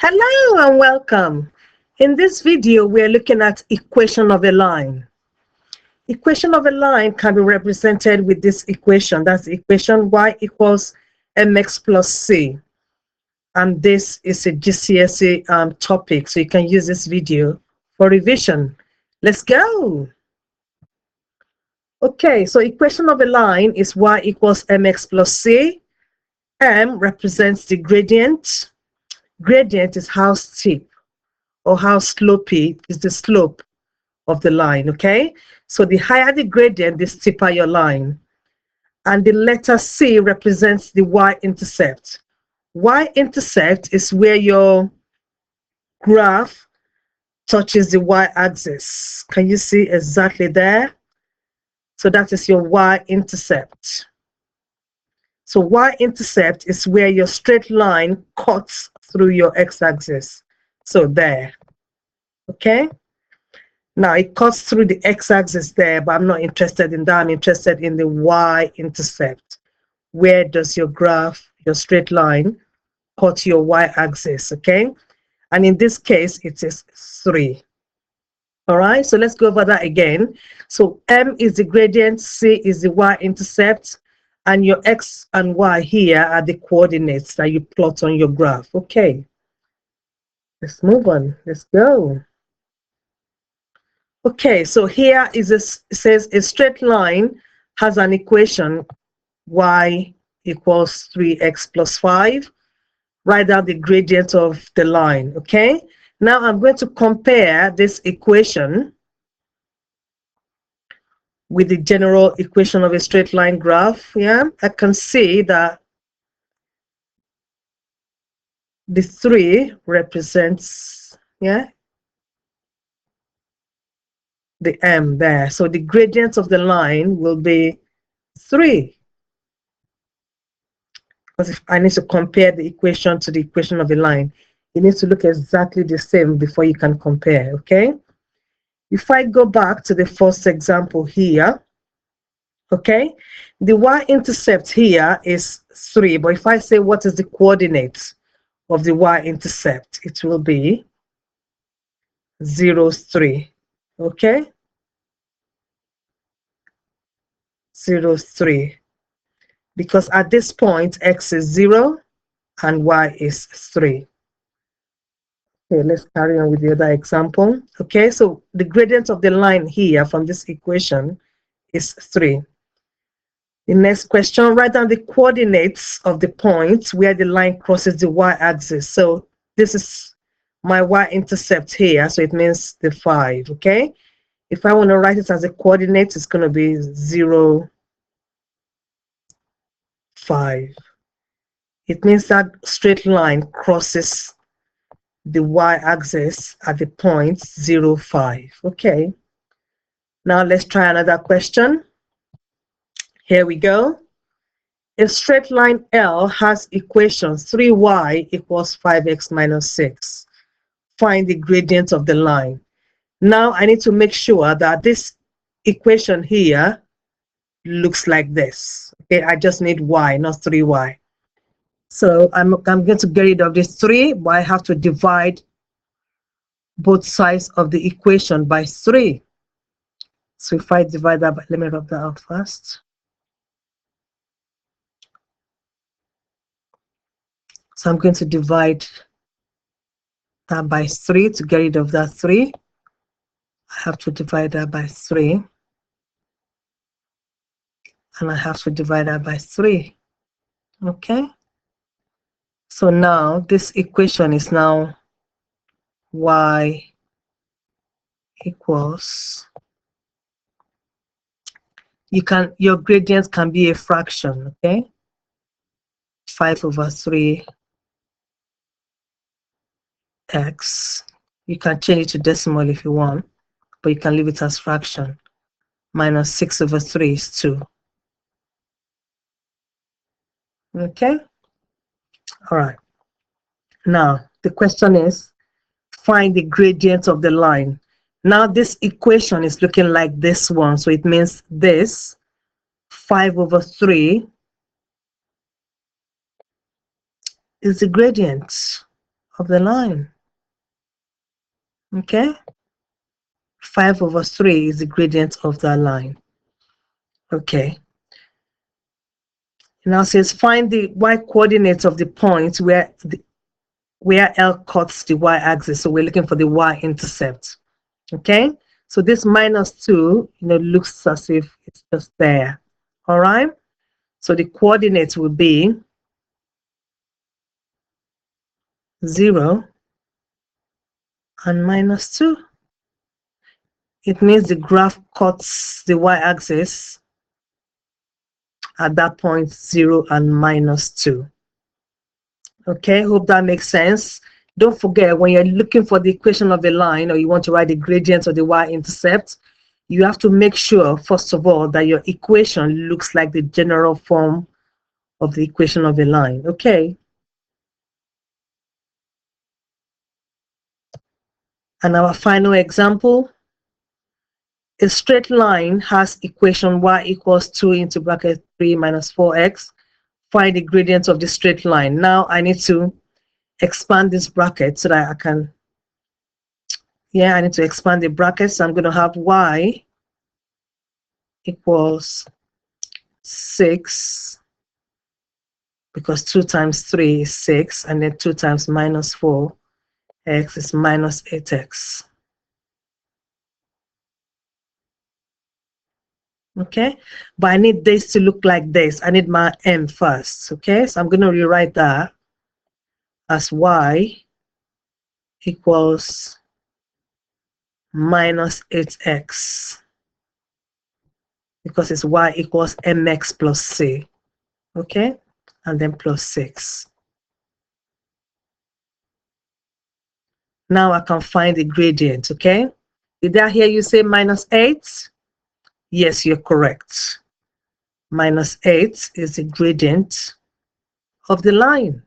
Hello and welcome. In this video, we are looking at equation of a line. Equation of a line can be represented with this equation. That's the equation y equals mx plus c. And this is a GCSE topic, so you can use this video for revision. Let's go. Okay, so equation of a line is y equals mx plus c. M represents the gradient. Gradient is how steep or how slopey is the slope of the line, okay? So the higher the gradient, the steeper your line. And the letter C represents the y-intercept. Y-intercept is where your graph touches the y-axis. Can you see exactly there? So that is your y-intercept. So y-intercept is where your straight line cuts through your x-axis. So there, okay? Now it cuts through the x-axis there, but I'm not interested in that. I'm interested in the y-intercept. Where does your graph, your straight line, cut your y-axis, okay? And in this case, it is 3. All right, so let's go over that again. So M is the gradient, C is the y-intercept, and your x and y here are the coordinates that you plot on your graph. Okay, let's move on. Let's go. Okay, so here is it says a straight line has an equation y equals 3x plus 5. Write down the gradient of the line. Okay, now I'm going to compare this equation with the general equation of a straight line graph. Yeah, I can see that the 3 represents, yeah, the M there. So the gradient of the line will be 3. Because if I need to compare the equation to the equation of a line, it needs to look exactly the same before you can compare, okay? If I go back to the first example here, okay, the y-intercept here is 3, but if I say what is the coordinates of the y-intercept, it will be 0, 3, okay? 0, 3. Because at this point, x is 0 and y is 3. Okay, let's carry on with the other example. Okay, so the gradient of the line here from this equation is 3. The next question, write down the coordinates of the points where the line crosses the y-axis. So this is my y-intercept here, so it means the 5, okay? If I want to write it as a coordinate, it's going to be 0, 5. It means that straight line crosses the y-axis at the point 0, 5. Okay. Now let's try another question. Here we go. A straight line L has equations 3y equals 5x minus 6. Find the gradient of the line. Now I need to make sure that this equation here looks like this. Okay, I just need y, not 3y. So I'm going to get rid of this 3, but I have to divide both sides of the equation by 3. So if I divide that by, let me rub that out first. So I'm going to divide that by 3 to get rid of that 3. I have to divide that by 3. And I have to divide that by 3. Okay. So now this equation is now y equals, your gradient can be a fraction, okay? 5 over 3 x. You can change it to decimal if you want, but you can leave it as fraction. Minus 6 over 3 is 2. Okay? All right. Now, the question is, find the gradient of the line. Now, this equation is looking like this one. So it means this 5 over 3 is the gradient of the line. Okay, 5/3 is the gradient of that line. Okay, now it says find the y-coordinates of the point where L cuts the y-axis. So we're looking for the y-intercept. Okay, so this -2, looks as if it's just there. All right, so the coordinates will be 0 and -2. It means the graph cuts the y-axis at that point 0 and -2. Okay, hope that makes sense. Don't forget, when you're looking for the equation of a line, or you want to write the gradient of the y-intercept, you have to make sure, first of all, that your equation looks like the general form of the equation of a line. Okay. And our final example, a straight line has equation y equals 2 into bracket 3 minus 4x. Find the gradient of the straight line. Now I need to expand this bracket so that I can, I need to expand the bracket. So I'm going to have y equals 6, because 2 times 3 is 6, and then 2 times minus 4x is minus 8x. Okay, but I need this to look like this. I need my m first. Okay, so I'm going to rewrite that as y equals minus 8x, because it's y equals mx plus c. Okay, and then plus 6. Now I can find the gradient. Okay, did I hear you say -8? Yes, you're correct. -8 is the gradient of the line.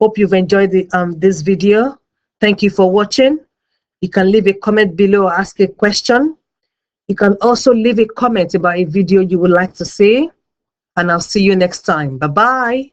Hope you've enjoyed this video. Thank you for watching. You can leave a comment below or ask a question. You can also leave a comment about a video you would like to see. And I'll see you next time. Bye-bye.